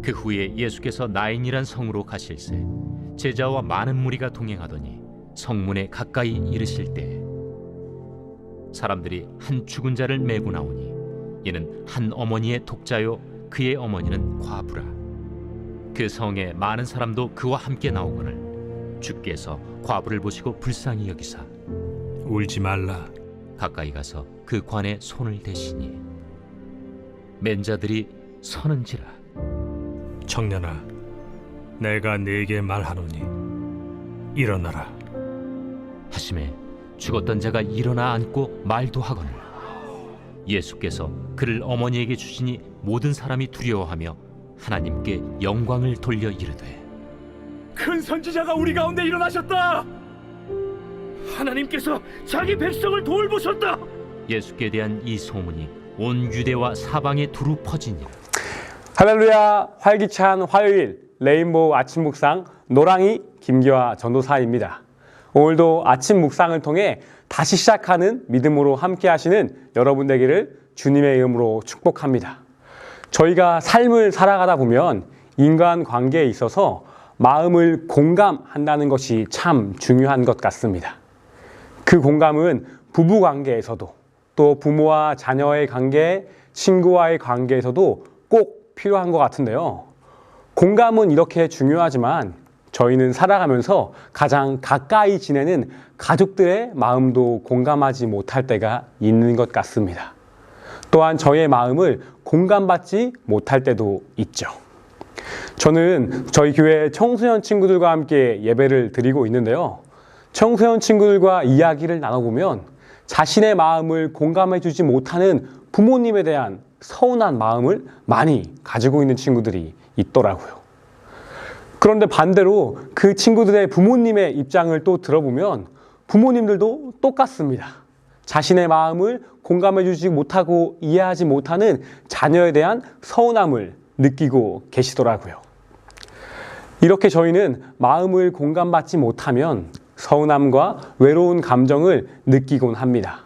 그 후에 예수께서 나인이란 성으로 가실새 제자와 많은 무리가 동행하더니 성문에 가까이 이르실 때 사람들이 한 죽은 자를 메고 나오니 이는 한 어머니의 독자요 그의 어머니는 과부라. 그 성에 많은 사람도 그와 함께 나오거늘 주께서 과부를 보시고 불쌍히 여기사 울지 말라. 가까이 가서 그 관에 손을 대시니 맨 자들이 서는지라. 청년아, 내가 네게 말하노니 일어나라. 하심에 죽었던 자가 일어나 앉고 말도 하거늘 예수께서 그를 어머니에게 주시니 모든 사람이 두려워하며 하나님께 영광을 돌려 이르되 큰 선지자가 우리 가운데 일어나셨다. 하나님께서 자기 백성을 돌보셨다. 예수께 대한 이 소문이 온 유대와 사방에 두루 퍼지니라. 할렐루야. 활기찬 화요일 레인보우 아침 묵상 노랑이 김기화 전도사입니다. 오늘도 아침 묵상을 통해 다시 시작하는 믿음으로 함께 하시는 여러분 되기를 주님의 이름으로 축복합니다. 저희가 삶을 살아가다 보면 인간관계에 있어서 마음을 공감한다는 것이 참 중요한 것 같습니다. 그 공감은 부부관계에서도 또 부모와 자녀의 관계, 친구와의 관계에서도 꼭 필요한 것 같은데요. 공감은 이렇게 중요하지만 저희는 살아가면서 가장 가까이 지내는 가족들의 마음도 공감하지 못할 때가 있는 것 같습니다. 또한 저의 마음을 공감받지 못할 때도 있죠. 저는 저희 교회 청소년 친구들과 함께 예배를 드리고 있는데요. 청소년 친구들과 이야기를 나눠보면 자신의 마음을 공감해주지 못하는 부모님에 대한 서운한 마음을 많이 가지고 있는 친구들이 있더라고요. 그런데 반대로 그 친구들의 부모님의 입장을 또 들어보면 부모님들도 똑같습니다. 자신의 마음을 공감해주지 못하고 이해하지 못하는 자녀에 대한 서운함을 느끼고 계시더라고요. 이렇게 저희는 마음을 공감받지 못하면 서운함과 외로운 감정을 느끼곤 합니다.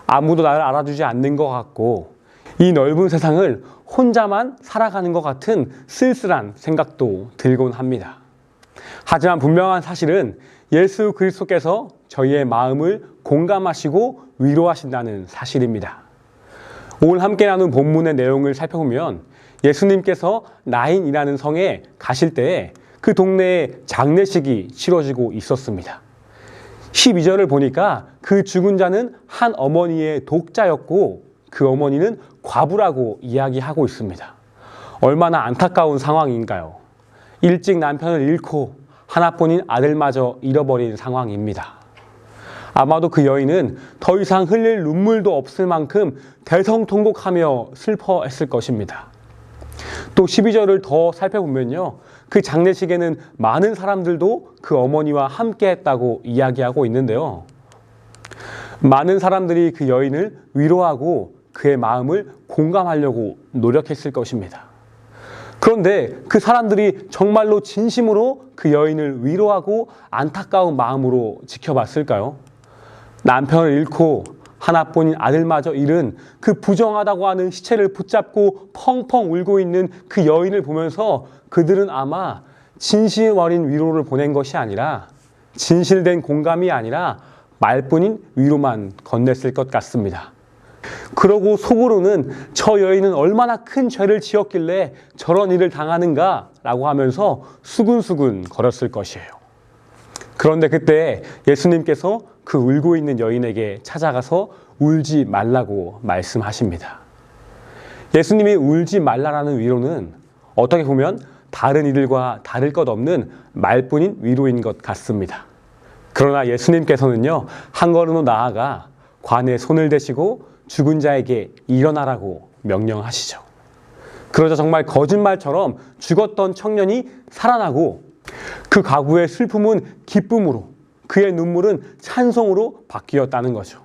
아무도 나를 알아주지 않는 것 같고 이 넓은 세상을 혼자만 살아가는 것 같은 쓸쓸한 생각도 들곤 합니다. 하지만 분명한 사실은 예수 그리스도께서 저희의 마음을 공감하시고 위로하신다는 사실입니다. 오늘 함께 나눈 본문의 내용을 살펴보면 예수님께서 나인이라는 성에 가실 때에 그 동네에 장례식이 치러지고 있었습니다. 12절을 보니까 그 죽은 자는 한 어머니의 독자였고 그 어머니는 과부라고 이야기하고 있습니다. 얼마나 안타까운 상황인가요? 일찍 남편을 잃고 하나뿐인 아들마저 잃어버린 상황입니다. 아마도 그 여인은 더 이상 흘릴 눈물도 없을 만큼 대성통곡하며 슬퍼했을 것입니다. 또 12절을 더 살펴보면요. 그 장례식에는 많은 사람들도 그 어머니와 함께 했다고 이야기하고 있는데요. 많은 사람들이 그 여인을 위로하고 그의 마음을 공감하려고 노력했을 것입니다. 그런데 그 사람들이 정말로 진심으로 그 여인을 위로하고 안타까운 마음으로 지켜봤을까요? 남편을 잃고 하나뿐인 아들마저 잃은 그 부정하다고 하는 시체를 붙잡고 펑펑 울고 있는 그 여인을 보면서 그들은 아마 진심 어린 위로를 보낸 것이 아니라 진실된 공감이 아니라 말뿐인 위로만 건넸을 것 같습니다. 그러고 속으로는 저 여인은 얼마나 큰 죄를 지었길래 저런 일을 당하는가 라고 하면서 수근수근 거렸을 것이에요. 그런데 그때 예수님께서 그 울고 있는 여인에게 찾아가서 울지 말라고 말씀하십니다. 예수님이 울지 말라라는 위로는 어떻게 보면 다른 이들과 다를 것 없는 말뿐인 위로인 것 같습니다. 그러나 예수님께서는요, 한 걸음 더 나아가 관에 손을 대시고 죽은 자에게 일어나라고 명령하시죠. 그러자 정말 거짓말처럼 죽었던 청년이 살아나고 그 가구의 슬픔은 기쁨으로, 그의 눈물은 찬송으로 바뀌었다는 거죠.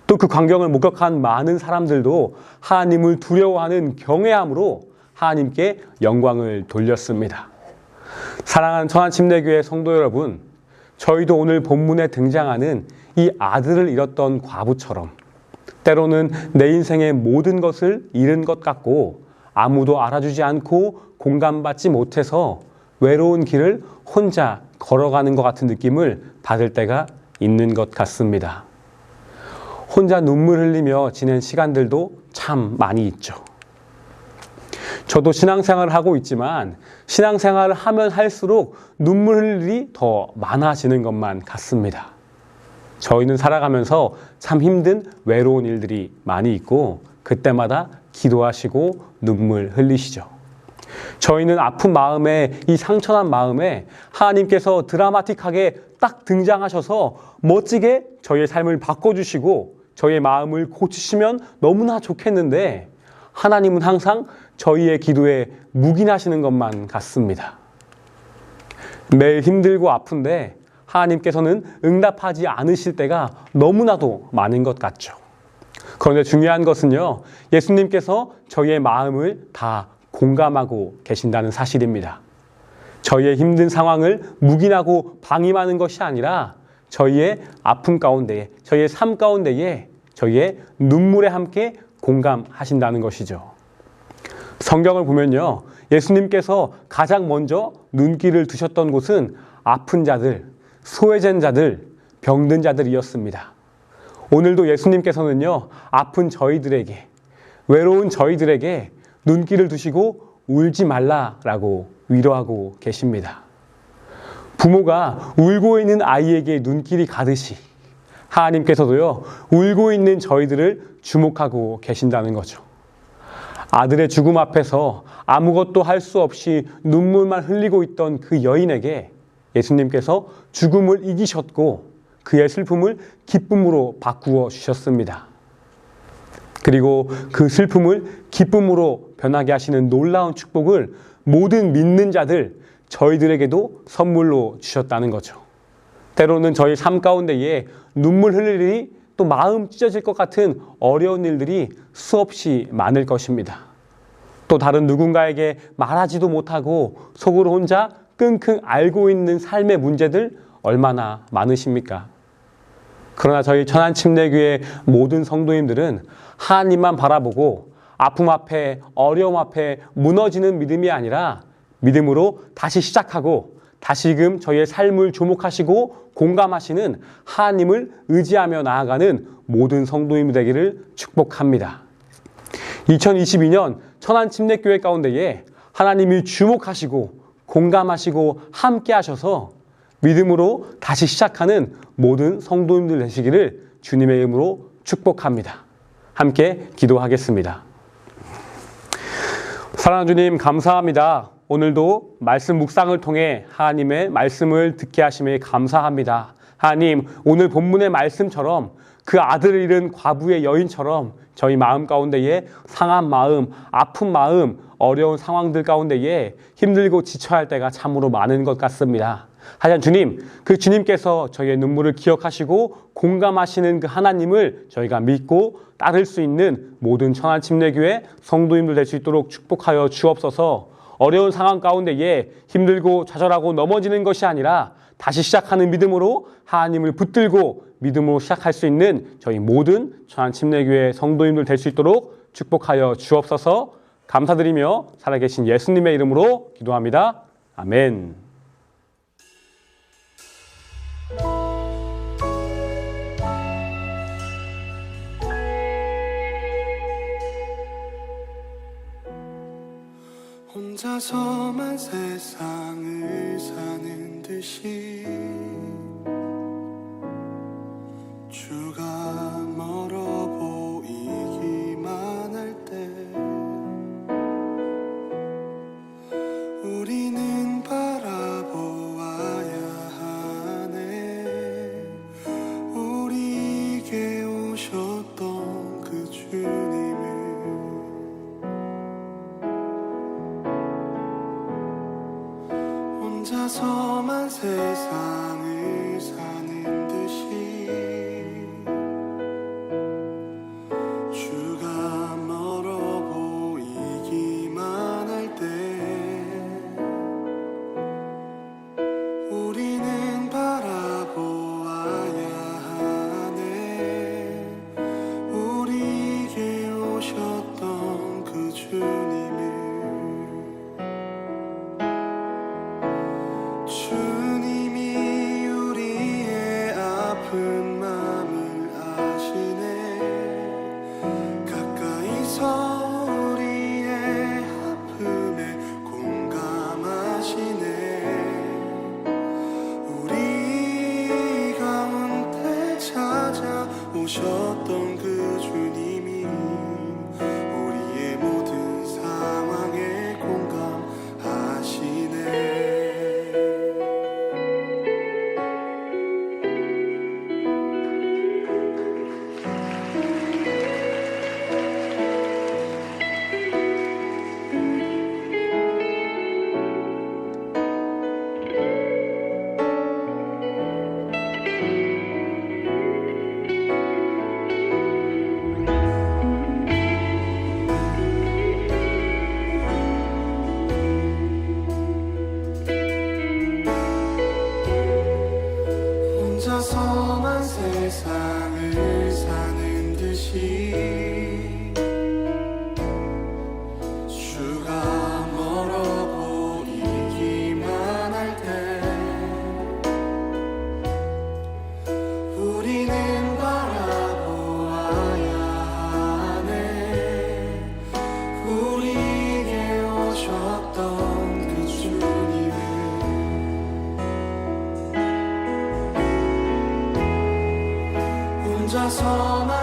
또 그 광경을 목격한 많은 사람들도 하나님을 두려워하는 경외함으로 하나님께 영광을 돌렸습니다. 사랑하는 천안침례교회 성도 여러분, 저희도 오늘 본문에 등장하는 이 아들을 잃었던 과부처럼 때로는 내 인생의 모든 것을 잃은 것 같고 아무도 알아주지 않고 공감받지 못해서 외로운 길을 혼자 걸어가는 것 같은 느낌을 받을 때가 있는 것 같습니다. 혼자 눈물 흘리며 지낸 시간들도 참 많이 있죠. 저도 신앙생활을 하고 있지만 신앙생활을 하면 할수록 눈물 흘릴 일이 더 많아지는 것만 같습니다. 저희는 살아가면서 참 힘든 외로운 일들이 많이 있고 그때마다 기도하시고 눈물 흘리시죠. 저희는 아픈 마음에, 이 상처난 마음에 하나님께서 드라마틱하게 딱 등장하셔서 멋지게 저희의 삶을 바꿔주시고 저희의 마음을 고치시면 너무나 좋겠는데 하나님은 항상 저희의 기도에 묵인하시는 것만 같습니다. 매일 힘들고 아픈데 하나님께서는 응답하지 않으실 때가 너무나도 많은 것 같죠. 그런데 중요한 것은요, 예수님께서 저희의 마음을 다 공감하고 계신다는 사실입니다. 저희의 힘든 상황을 묵인하고 방임하는 것이 아니라 저희의 아픔 가운데에, 저희의 삶 가운데에 저희의 눈물에 함께 공감하신다는 것이죠. 성경을 보면요, 예수님께서 가장 먼저 눈길을 두셨던 곳은 아픈 자들, 소외된 자들, 병든 자들이었습니다. 오늘도 예수님께서는요, 아픈 저희들에게, 외로운 저희들에게 눈길을 두시고 울지 말라라고 위로하고 계십니다. 부모가 울고 있는 아이에게 눈길이 가듯이 하나님께서도요, 울고 있는 저희들을 주목하고 계신다는 거죠. 아들의 죽음 앞에서 아무것도 할 수 없이 눈물만 흘리고 있던 그 여인에게 예수님께서 죽음을 이기셨고 그의 슬픔을 기쁨으로 바꾸어 주셨습니다. 그리고 그 슬픔을 기쁨으로 변하게 하시는 놀라운 축복을 모든 믿는 자들, 저희들에게도 선물로 주셨다는 거죠. 때로는 저희 삶 가운데에 눈물 흘릴 일이 또 마음 찢어질 것 같은 어려운 일들이 수없이 많을 것입니다. 또 다른 누군가에게 말하지도 못하고 속으로 혼자 끙끙 앓고 있는 삶의 문제들 얼마나 많으십니까? 그러나 저희 천안침례교회 모든 성도님들은 하나님만 바라보고 아픔 앞에, 어려움 앞에 무너지는 믿음이 아니라 믿음으로 다시 시작하고 다시금 저희의 삶을 주목하시고 공감하시는 하나님을 의지하며 나아가는 모든 성도님 되기를 축복합니다. 2022년 천안침례교회 가운데에 하나님이 주목하시고 공감하시고 함께 하셔서 믿음으로 다시 시작하는 모든 성도님들 되시기를 주님의 이름으로 축복합니다. 함께 기도하겠습니다. 사랑하는 주님, 감사합니다. 오늘도 말씀 묵상을 통해 하나님의 말씀을 듣게 하심에 감사합니다. 하나님, 오늘 본문의 말씀처럼 그 아들을 잃은 과부의 여인처럼 저희 마음 가운데에 상한 마음, 아픈 마음, 어려운 상황들 가운데에 힘들고 지쳐야 할 때가 참으로 많은 것 같습니다. 하지만 주님, 그 주님께서 저희의 눈물을 기억하시고 공감하시는 그 하나님을 저희가 믿고 따를 수 있는 모든 천안침례교회 성도님들 될 수 있도록 축복하여 주옵소서. 어려운 상황 가운데에 힘들고 좌절하고 넘어지는 것이 아니라 다시 시작하는 믿음으로 하나님을 붙들고 믿음으로 시작할 수 있는 저희 모든 천안침례교회 성도님들 될 수 있도록 축복하여 주옵소서. 감사드리며 살아계신 예수님의 이름으로 기도합니다. 아멘. 혼자서만 세상을 사는 듯이 주가 멀어 보이기만 할 때 우리는 바라보아야 하네. 우리에게 오셨던 그 주님을 혼자서만 세상을 사는 듯이 주가 멀어 보이기만 할 때 우리는 바라보아야 하네. 우리에게 오셨던 그 주님을 나서만